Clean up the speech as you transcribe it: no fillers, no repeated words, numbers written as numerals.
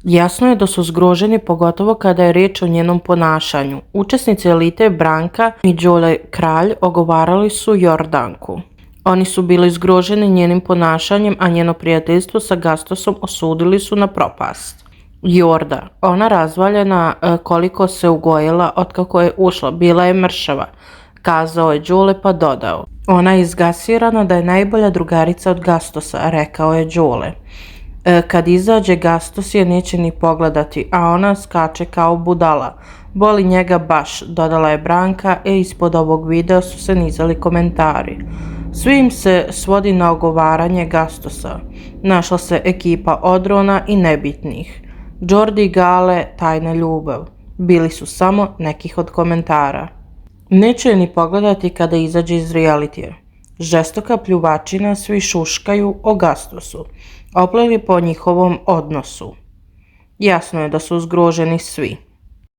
Jasno je da su zgroženi, pogotovo kada je riječ o njenom ponašanju. Učesnici elite Branka i Đole Kralj ogovarali su Jordanku. Oni su bili zgroženi njenim ponašanjem, a njeno prijateljstvo sa Gastosom osudili su na propast. Jorda, ona razvaljena koliko se ugojila otkako je ušla, bila je mršava, kazao je Đule pa dodao. Ona je izgasirana da je najbolja drugarica od Gastosa, rekao je Đule. Kad izađe Gastos je neće ni pogledati, a ona skače kao budala. Boli njega baš, dodala je Branka, ispod ovog videa su se nizali komentari. Svi im se svodi na ogovaranje Gastosa. Našla se ekipa odrona i nebitnih. Jordi i Gale, tajna ljubav. Bili su samo nekih od komentara. Neće je ni pogledati kada izađe iz realitija. Žestoka pljuvačina, svi šuškaju o Gastosu. Opleli po njihovom odnosu. Jasno je da su zgroženi svi.